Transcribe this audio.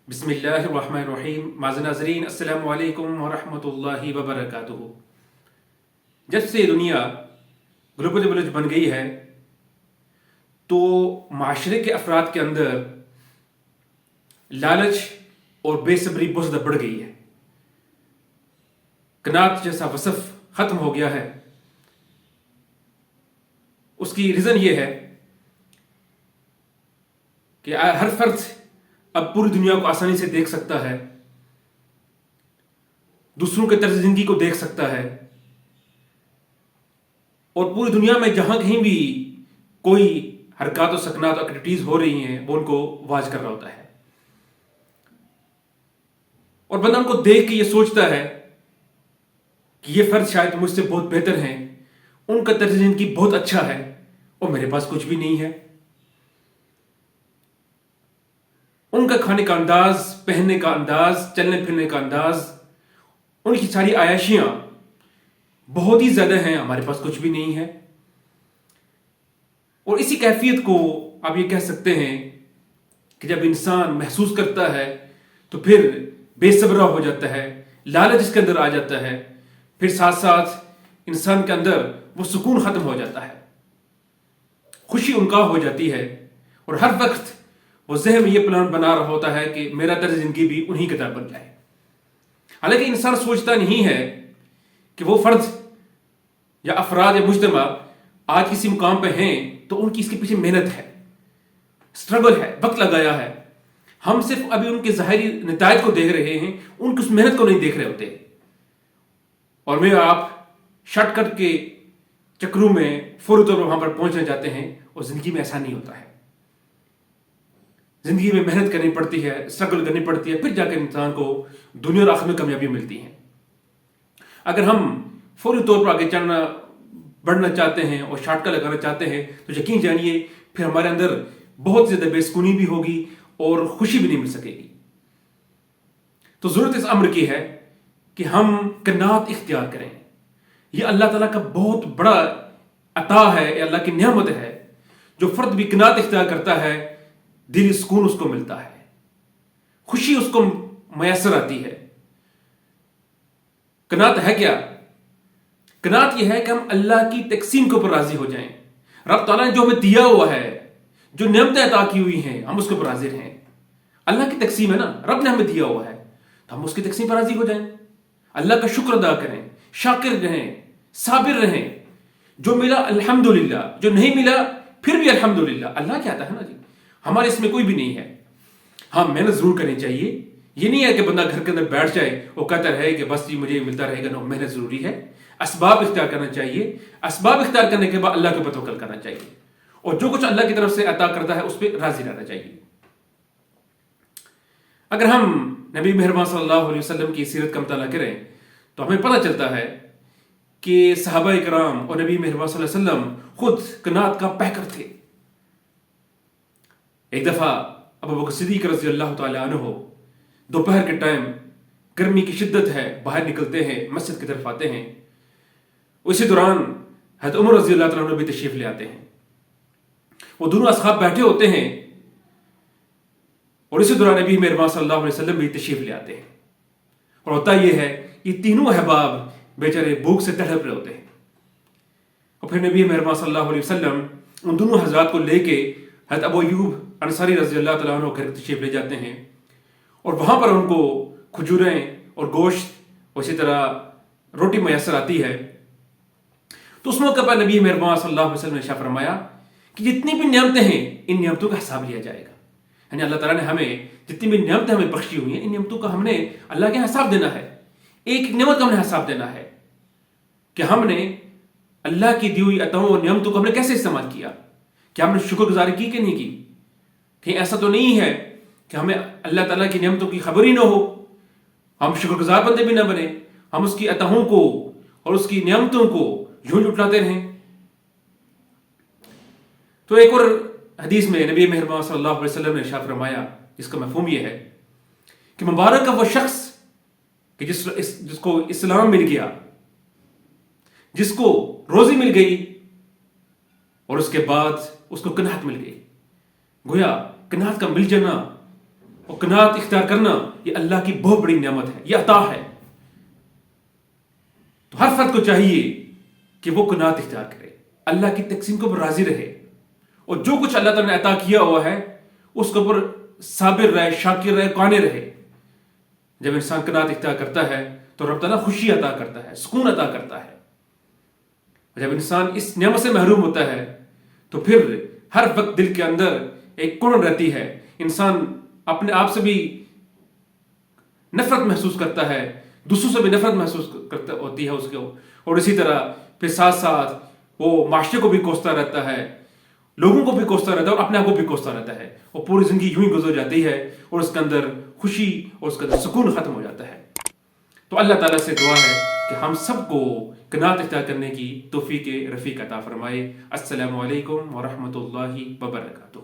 बिस्मिल्लाहिर्रहमानिर्रहीम। माज़ नाज़रीन, अस्सलामु अलैकुम वरहमतुल्लाहि वबरकातुहू। जब से दुनिया ग्लोबल विलेज बन गई है तो माशरे के अफराद के अंदर लालच और बेसब्री बहुत ज़्यादा बढ़ गई है। कनात जैसा वसफ ख़त्म हो गया है। उसकी रीज़न ये है कि हर फर्द अब पूरी दुनिया को आसानी से देख सकता है, दूसरों के तर्ज जिंदगी को देख सकता है, और पूरी दुनिया में जहां कहीं भी कोई हरकत और सकनात एक्टिविटीज हो रही हैं वो उनको वाच कर रहा होता है। और बंदा उनको देख के ये सोचता है कि ये फर्ज शायद मुझसे बहुत बेहतर हैं, उनका तर्ज जिंदगी बहुत अच्छा है और मेरे पास कुछ भी नहीं है। उनका खाने का अंदाज, पहनने का अंदाज, चलने फिरने का अंदाज, उनकी सारी आयाशियां बहुत ही ज्यादा हैं, हमारे पास कुछ भी नहीं है। और इसी कैफियत को आप ये कह सकते हैं कि जब इंसान महसूस करता है तो फिर बेसब्रा हो जाता है, लालच इसके अंदर आ जाता है, फिर साथ साथ इंसान के अंदर वो सुकून खत्म हो जाता है, खुशी उनका हो जाती है, और हर वक्त वो ज़हन में ये प्लान बना रहा होता है कि मेरा तर्ज जिंदगी भी उन्हीं की तरह बन जाए। हालांकि इंसान सोचता नहीं है कि वो फर्द या अफराद या मुजतमा आज किसी मुकाम पे हैं तो उनकी इसके पीछे मेहनत है, स्ट्रगल है, वक्त लगाया है। हम सिर्फ अभी उनके ज़ाहिरी नतायज को देख रहे हैं, उनकी उस मेहनत को नहीं देख रहे होते। और मैं आप शॉर्टकट के चक्रों में फौरी तौर पर वहां पर पहुंचना चाहते हैं, और जिंदगी में ऐसा नहीं होता है। जिंदगी में मेहनत करनी पड़ती है, स्ट्रगल करनी पड़ती है, फिर जाकर इंसान को दुनिया और आखिरत में कामयाबी मिलती है। अगर हम फौरी तौर पर आगे चलना बढ़ना चाहते हैं और शॉर्टकट लगाना चाहते हैं तो यकीन जानिए फिर हमारे अंदर बहुत ज्यादा बेसुकूनी भी होगी और खुशी भी नहीं मिल सकेगी। तो जरूरत इस अम्र की है कि हम कनात इख्तियार करें। यह अल्लाह ताला का बहुत बड़ा अता है, अल्लाह की नेमत है। जो फर्द भी कनात इख्तियार करता है दिली सुकून उसको मिलता है, खुशी उसको मैसर आती है। कनात है क्या? कनात यह है कि हम अल्लाह की तकसीम के ऊपर राजी हो जाएं। रब ताला ने जो हमें दिया हुआ है, जो नेमतें अता की हुई हैं, हम उसके ऊपर राजी रहें। अल्लाह की तकसीम है ना, रब ने हमें दिया हुआ है तो हम उसकी तकसीम पर राजी हो जाएं। अल्लाह का शुक्र अदा करें, शाकिर रहें, साबिर रहें। जो मिला अल्हम्दुलिल्लाह, जो नहीं मिला फिर भी अल्हम्दुलिल्लाह। अल्लाह क्या आता है ना जी, हमारे इसमें कोई भी नहीं है। हाँ, मेहनत जरूर करनी चाहिए। ये नहीं है कि बंदा घर के अंदर बैठ जाए और कहता रहे कि बस जी मुझे मिलता रहेगा। ना, मेहनत जरूरी है। असबाब इख्तियार करना चाहिए। असबाब इख्तियार करने के बाद अल्लाह के ऊपर तवक्कुल करना चाहिए, और जो कुछ अल्लाह की तरफ से अता करता है उस पर राजी रहना चाहिए। अगर हम नबी मेहरबान सल्लल्लाहु अलैहि वसल्लम की सीरत का मुताला करें तो हमें पता चलता है कि सहाबा इकराम और नबी मेहरबान सल्लल्लाहु अलैहि वसल्लम खुद कनात का पैकर थे। एक दफा अबू बकर सिद्दीक रज़ी अल्लाह तआला अन्हु दोपहर के टाइम, गर्मी की शिद्दत है, बाहर निकलते हैं, मस्जिद की तरफ आते हैं। उसी दौरान हज़रत उमर रज़ी अल्लाह तआला अन्हु भी तशरीफ ले आते हैं। वो दोनों असहाब बैठे होते हैं और इसी दौरान नबी मेहरबान सल्लल्लाहु अलैहि वसल्लम भी तशरीफ ले आते हैं। और होता यह है कि तीनों अहबाब बेचारे भूख से तड़प रहे होते हैं। और फिर नबी मेहरबान सल्लल्लाहु अलैहि वसल्लम उन दोनों हज़रात को लेके हज़रत अबू अय्यूब अंसारी रज़ी अल्लाह तआला अन्हु घर तशरीफ ले जाते हैं, और वहां पर उनको खजूरें और गोश्त और इसी तरह रोटी मैसर आती है। तो उस मौके पर नबी मेहरबान सल्लल्लाहु अलैहि वसल्लम ने इरशाद फरमाया कि जितनी भी नेमतें हैं इन नेमतों का हिसाब लिया जाएगा। यानी अल्लाह ताला ने हमें जितनी भी नेमतें हमें बख्शी हुई हैं, इन नेमतों का हमने अल्लाह के हिसाब देना है। एक नेमत का हमने हिसाब देना है कि हमने अल्लाह की दी हुई अताओं और नेमतों को हमने कैसे इस्तेमाल किया, क्या हमने शुक्रगुजारी की कि नहीं की। कहीं ऐसा तो नहीं है कि हमें अल्लाह ताला की नेमतों की खबर ही ना हो, हम शुक्रगुजार बंदे भी ना बने, हम उसकी अताओं को और उसकी नेमतों को यूं उठलाते रहें। तो एक और हदीस में नबी मेहरबान सल्लल्लाहु अलैहि वसल्लम ने इरशाद फरमाया, जिसका मफहूम यह है कि मुबारक का वो शख्स कि जिसको इस्लाम मिल गया, जिसको रोजी मिल गई और उसके बाद उसको कनात मिल गई। गोया कनात का मिल जाना اور قناعت اختیار کرنا یہ اللہ کی بہت بڑی نعمت ہے، یہ عطا ہے. تو ہر فرد کو چاہیے کہ وہ قناعت اختیار کرے، اللہ کی تقسیم کے اوپر راضی رہے، اور جو کچھ اللہ تعالیٰ نے عطا کیا ہوا ہے اس کے اوپر صابر رہے، شاکر رہے، قانع رہے. جب انسان قناعت اختیار کرتا ہے تو رب تعالیٰ خوشی عطا کرتا ہے، سکون عطا کرتا ہے. جب انسان اس نعمت سے محروم ہوتا ہے تو پھر ہر وقت دل کے اندر ایک کڑن رہتی ہے، انسان اپنے آپ سے بھی نفرت محسوس کرتا ہے، دوسروں سے بھی نفرت محسوس کرتا ہوتی ہے اس کو، اور اسی طرح پھر ساتھ ساتھ وہ معاشرے کو بھی کوستا رہتا ہے، لوگوں کو بھی کوستا رہتا ہے اور اپنے آپ کو بھی کوستا رہتا ہے، اور پوری زندگی یوں ہی گزر جاتی ہے اور اس کے اندر خوشی اور اس کے اندر سکون ختم ہو جاتا ہے. تو اللہ تعالیٰ سے دعا ہے کہ ہم سب کو قناعت اختیار کرنے کی توفیق رفیق عطا فرمائے. السلام علیکم ورحمۃ اللہ وبرکاتہ.